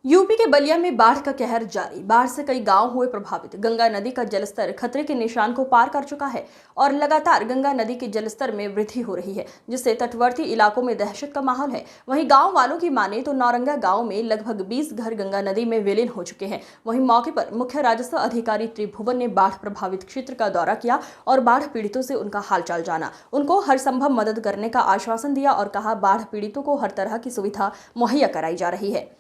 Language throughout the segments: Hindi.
यूपी के बलिया में बाढ़ का कहर जारी। बाढ़ से कई गांव हुए प्रभावित। गंगा नदी का जलस्तर खतरे के निशान को पार कर चुका है और लगातार गंगा नदी के जलस्तर में वृद्धि हो रही है, जिससे तटवर्ती इलाकों में दहशत का माहौल है। वहीं गांव वालों की माने तो नौरंगा गांव में लगभग 20 घर गंगा नदी में विलीन हो चुके हैं। वहीं मौके पर मुख्य राजस्व अधिकारी त्रिभुवन ने बाढ़ प्रभावित क्षेत्र का दौरा किया और बाढ़ पीड़ितों से उनका हालचाल जाना, उनको हर संभव मदद करने का आश्वासन दिया और कहा बाढ़ पीड़ितों को हर तरह की सुविधा मुहैया कराई जा रही है।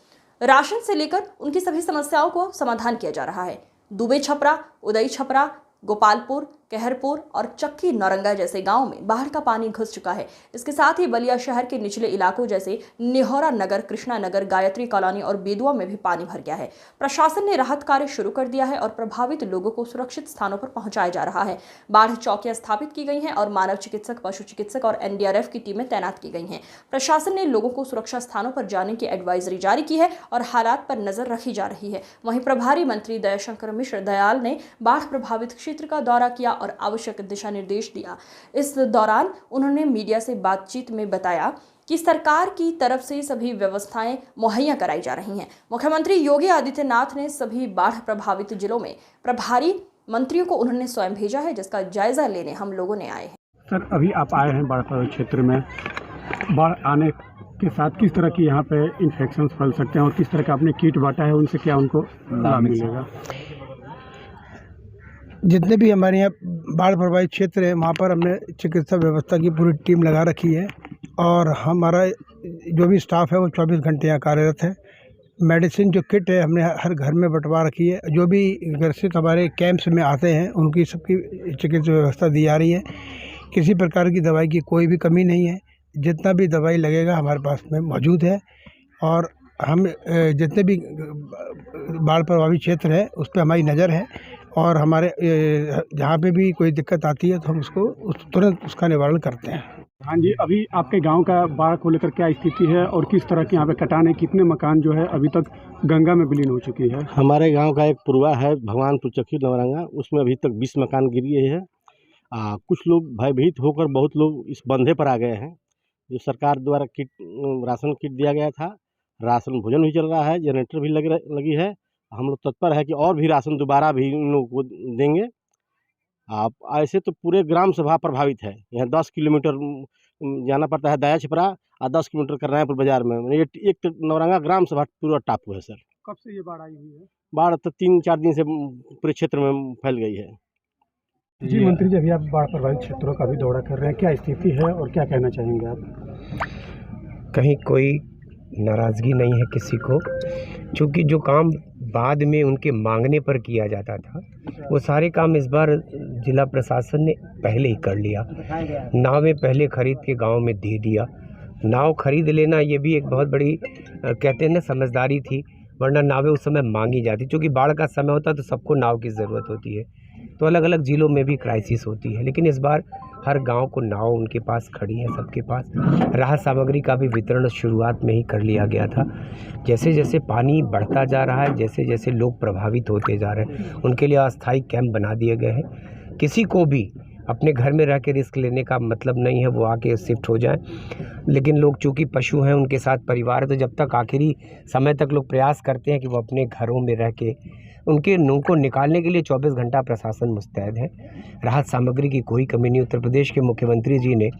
राशन से लेकर उनकी सभी समस्याओं को समाधान किया जा रहा है। दुबे छपरा, उदय छपरा, गोपालपुर, कहरपुर और चक्की नौरंगा जैसे गांवों में बाढ़ का पानी घुस चुका है। इसके साथ ही बलिया शहर के निचले इलाकों जैसे निहोरा नगर, कृष्णा नगर, गायत्री कॉलोनी और बेदुआ में भी पानी भर गया है। प्रशासन ने राहत कार्य शुरू कर दिया है और प्रभावित लोगों को सुरक्षित स्थानों पर पहुंचाया जा रहा है। बाढ़ चौकियां स्थापित की गई हैं और मानव चिकित्सक, पशु चिकित्सक और एनडीआरएफ की टीमें तैनात की गई हैं। प्रशासन ने लोगों को सुरक्षा स्थानों पर जाने की एडवाइजरी जारी की है और हालात पर नजर रखी जा रही है। वहीं प्रभारी मंत्री दयाशंकर मिश्र दयाल ने बाढ़ प्रभावित क्षेत्र का दौरा किया और आवश्यक दिशा निर्देश दिया। इस दौरान उन्होंने मीडिया से बातचीत में बताया कि सरकार की तरफ से सभी व्यवस्थाएं मुहैया कराई जा रही हैं। मुख्यमंत्री योगी आदित्यनाथ ने सभी बाढ़ प्रभावित जिलों में प्रभारी मंत्रियों को उन्होंने स्वयं भेजा है, जिसका जायजा लेने हम लोगों ने आए हैं। सर, अभी आप आए हैं बाढ़ प्रभावित क्षेत्र में। बाढ़ आने के साथ किस तरह की यहाँ पे इन्फेक्शन फैल सकते हैं और किस तरह का आपने किट बांटा है, उनसे क्या उनको लाभ मिलेगा? जितने भी हमारे यहाँ बाढ़ प्रभावित क्षेत्र है वहाँ पर हमने चिकित्सा व्यवस्था की पूरी टीम लगा रखी है और हमारा जो भी स्टाफ है वो 24 घंटे यहाँ कार्यरत है। मेडिसिन जो किट है हमने हर घर में बंटवा रखी है। जो भी ग्रसित हमारे कैंप्स में आते हैं उनकी सबकी चिकित्सा व्यवस्था दी जा रही है। किसी प्रकार की दवाई की कोई भी कमी नहीं है। जितना भी दवाई लगेगा हमारे पास में मौजूद है और हम जितने भी बाढ़ प्रभावित क्षेत्र है उस पर हमारी नज़र है और हमारे जहाँ पे भी कोई दिक्कत आती है तो हम उसको तुरंत उसका निवारण करते हैं। हाँ जी, अभी आपके गांव का बाढ़ को लेकर क्या स्थिति है और किस तरह के यहाँ पे कटान है? कितने मकान जो है अभी तक गंगा में विलीन हो चुकी है? हमारे गांव का एक पुरवा है भगवानपुर चक्की नौरंगा, उसमें अभी तक 20 मकान गिर गए हैं। कुछ लोग भयभीत होकर बहुत लोग इस बंधे पर आ गए हैं। जो सरकार द्वारा किट राशन किट दिया गया था, राशन भोजन भी चल रहा है, जनरेटर भी लगी है। हम लोग तत्पर है कि और भी राशन दोबारा भी उन लोगों को देंगे। आप ऐसे तो पूरे ग्राम सभा प्रभावित है। यहाँ 10 किलोमीटर जाना पड़ता है दया छपरा और 10 किलोमीटर करनायपुर बाजार में। ये एक तो नौरंगा ग्राम सभा पूरा टापू है सर। कब से ये बाढ़ आई हुई है? बाढ़ तो 3-4 दिन से पूरे क्षेत्र में फैल गई है। जी मंत्री जी, अभी आप बाढ़ प्रभावित क्षेत्रों का भी दौरा कर रहे हैं, क्या स्थिति है और क्या कहना चाहेंगे आप? कहीं कोई नाराज़गी नहीं है किसी को, क्योंकि जो काम बाद में उनके मांगने पर किया जाता था वो सारे काम इस बार जिला प्रशासन ने पहले ही कर लिया। नावें पहले खरीद के गांव में दे दिया। नाव खरीद लेना ये भी एक बहुत बड़ी कहते हैं ना समझदारी थी, वरना नावें उस समय मांगी जाती। क्योंकि बाढ़ का समय होता है तो सबको नाव की ज़रूरत होती है, तो अलग अलग ज़िलों में भी क्राइसिस होती है। लेकिन इस बार हर गांव को नाव उनके पास खड़ी है, सबके पास। राहत सामग्री का भी वितरण शुरुआत में ही कर लिया गया था। जैसे जैसे पानी बढ़ता जा रहा है, जैसे जैसे लोग प्रभावित होते जा रहे हैं, उनके लिए अस्थायी कैंप बना दिए गए हैं। किसी को भी अपने घर में रह के रिस्क लेने का मतलब नहीं है वो आके शिफ्ट हो जाए। लेकिन लोग चूँकि पशु हैं, उनके साथ परिवार है, तो जब तक आखिरी समय तक लोग प्रयास करते हैं कि वो अपने घरों में रह के उनको निकालने के लिए 24 घंटा प्रशासन मुस्तैद है। राहत सामग्री की कोई कमी नहीं। उत्तर प्रदेश के मुख्यमंत्री जी ने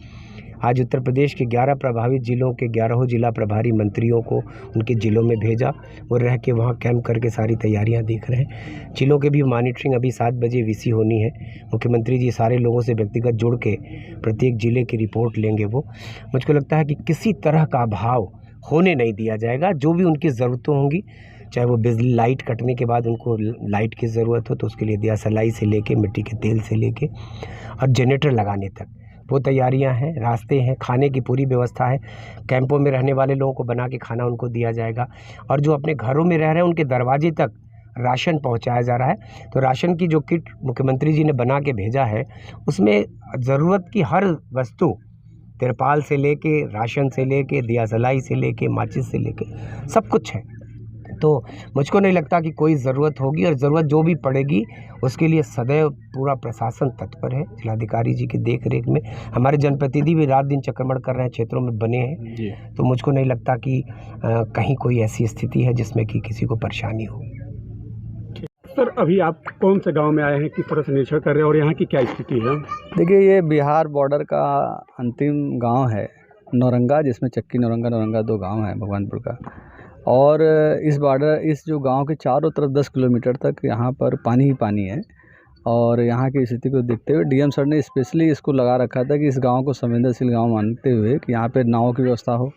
आज उत्तर प्रदेश के 11 प्रभावित जिलों के 11 जिला प्रभारी मंत्रियों को उनके ज़िलों में भेजा। वो रह के वहाँ कैंप करके सारी तैयारियां देख रहे हैं। जिलों के भी मॉनिटरिंग अभी 7 बजे वीसी होनी है। मुख्यमंत्री जी सारे लोगों से व्यक्तिगत जुड़ के प्रत्येक ज़िले की रिपोर्ट लेंगे। वो मुझको लगता है कि किसी तरह का अभाव होने नहीं दिया जाएगा। जो भी उनकी ज़रूरतें होंगी, चाहे वो बिजली लाइट कटने के बाद उनको लाइट की ज़रूरत हो तो उसके लिए दिया सलाई से लेके मिट्टी के तेल से लेके और जनरेटर लगाने तक वो तैयारियां हैं। रास्ते हैं, खाने की पूरी व्यवस्था है। कैंपों में रहने वाले लोगों को बना के खाना उनको दिया जाएगा और जो अपने घरों में रह रहे हैं उनके दरवाजे तक राशन पहुंचाया जा रहा है। तो राशन की जो किट मुख्यमंत्री जी ने बना के भेजा है उसमें ज़रूरत की हर वस्तु, तिरपाल से लेके, राशन से लेके, दिया सलाई से लेके, माचिस से लेके सब कुछ है। तो मुझको नहीं लगता कि कोई ज़रूरत होगी, और ज़रूरत जो भी पड़ेगी उसके लिए सदैव पूरा प्रशासन तत्पर है। जिलाधिकारी जी की देख रेख में हमारे जनप्रतिनिधि भी रात दिन चक्रमण कर रहे हैं, क्षेत्रों में बने हैं। तो मुझको नहीं लगता कि कहीं कोई ऐसी स्थिति है जिसमें कि किसी को परेशानी हो। सर, अभी आप कौन से गांव में आए हैं, किस तरह से निरीक्षण कर रहे हैं और यहाँ की क्या स्थिति है? देखिए, ये बिहार बॉर्डर का अंतिम गांव है नौरंगा, जिसमें चक्की नौरंगा 2 गांव हैं भगवानपुर का। और इस जो गांव के चारों तरफ 10 किलोमीटर तक यहाँ पर पानी ही पानी है। और यहाँ की स्थिति को देखते हुए डीएम सर ने स्पेशली इसको लगा रखा था कि इस गांव को संवेदनशील गांव मानते हुए कि यहाँ पे नावों की व्यवस्था हो।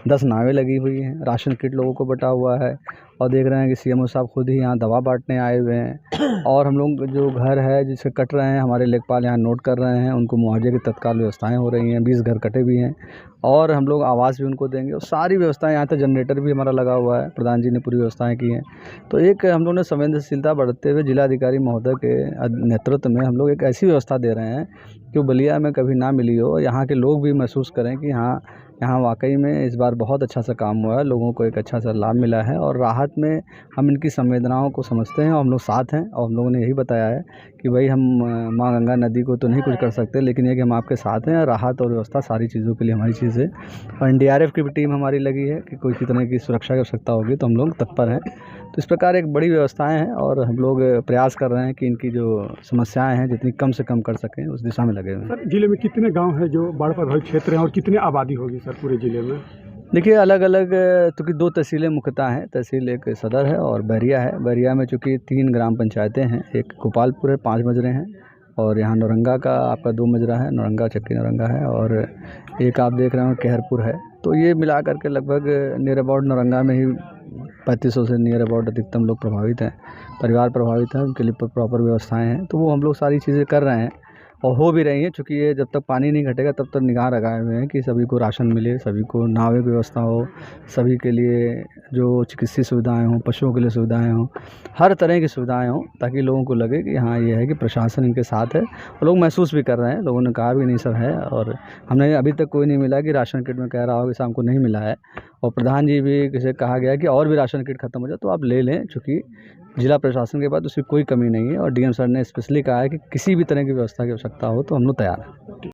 10 नावें लगी हुई हैं, राशन किट लोगों को बटा हुआ है, और देख रहे हैं कि सीएमओ साहब खुद ही यहाँ दवा बांटने आए हुए हैं। और हम लोग जो घर है जिसे कट रहे हैं, हमारे लेखपाल यहाँ नोट कर रहे हैं, उनको मुआवजे की तत्काल व्यवस्थाएँ हो रही हैं। 20 घर कटे भी हैं और हम लोग आवास भी उनको देंगे, और सारी व्यवस्थाएँ यहाँ तक जनरेटर भी हमारा लगा हुआ है, प्रधान जी ने पूरी व्यवस्थाएँ की हैं। तो एक हम लोग ने संवेदनशीलता बढ़ते हुए जिलाधिकारी महोदय के नेतृत्व में हम लोग एक ऐसी व्यवस्था दे रहे हैं जो बलिया में कभी ना मिली हो, और यहाँ के लोग भी महसूस करें कि हाँ, यहाँ वाकई में इस बार बहुत अच्छा सा काम हुआ है, लोगों को एक अच्छा सा लाभ मिला है। और राहत में हम इनकी संवेदनाओं को समझते हैं और हम लोग साथ हैं। और हम लोगों ने यही बताया है कि भाई हम माँ गंगा नदी को तो नहीं कुछ कर सकते, लेकिन ये कि हम आपके साथ हैं। राहत और व्यवस्था सारी चीज़ों के लिए हमारी चीज़ है, और एनडीआरएफ की भी टीम हमारी लगी है कि कोई किसी तरह की सुरक्षा की आवश्यकता होगी तो हम लोग तत्पर हैं। तो इस प्रकार एक बड़ी व्यवस्थाएँ हैं, और हम लोग प्रयास कर रहे हैं कि इनकी जो समस्याएँ हैं जितनी कम से कम कर सकें, उस दिशा में लगे हुए हैं। सर, जिले में कितने गांव हैं जो बाढ़ प्रभावित क्षेत्र हैं और कितनी आबादी होगी सर पूरे जिले में? देखिए, अलग अलग चूँकि 2 तहसीलें मुख्यतः हैं। तहसील एक सदर है और बैरिया है। बैरिया में चूँकि 3 ग्राम पंचायतें हैं, एक गोपालपुर है, 5 मजरे हैं, और यहाँ नौरंगा का आपका 2 मजरा है, नौरंगा चक्की नौरंगा है, और एक आप देख रहे हो कहरपुर है। तो ये मिला करके लगभग नियर अबाउट नौरंगा में ही 3500 से नियर अबाउट अधिकतम लोग प्रभावित हैं, परिवार प्रभावित हैं। उनके लिए प्रॉपर व्यवस्थाएँ हैं, तो वो हम लोग सारी चीज़ें कर रहे हैं और हो भी रही है। चूँकि ये जब तक पानी नहीं घटेगा तब तक निगाह लगाए हुए हैं कि सभी को राशन मिले, सभी को नावें की व्यवस्था हो, सभी के लिए जो चिकित्सीय सुविधाएं हों, पशुओं के लिए सुविधाएं हों, हर तरह की सुविधाएं हों, ताकि लोगों को लगे कि हाँ, ये है कि प्रशासन इनके साथ है। और लोग महसूस भी कर रहे हैं, लोगों ने कहा भी नहीं सर है। और हमने अभी तक कोई नहीं मिला कि राशन किट में कह रहा हो कि शाम को नहीं मिला है। और प्रधान जी भी किसे कहा गया कि और भी राशन किट ख़त्म हो जाए तो आप ले लें, चूँकि जिला प्रशासन के बाद उसकी कोई कमी नहीं है। और डीएम सर ने स्पेशली कहा है कि किसी भी तरह की व्यवस्था की आवश्यकता हो तो हम लोग तैयार हैं।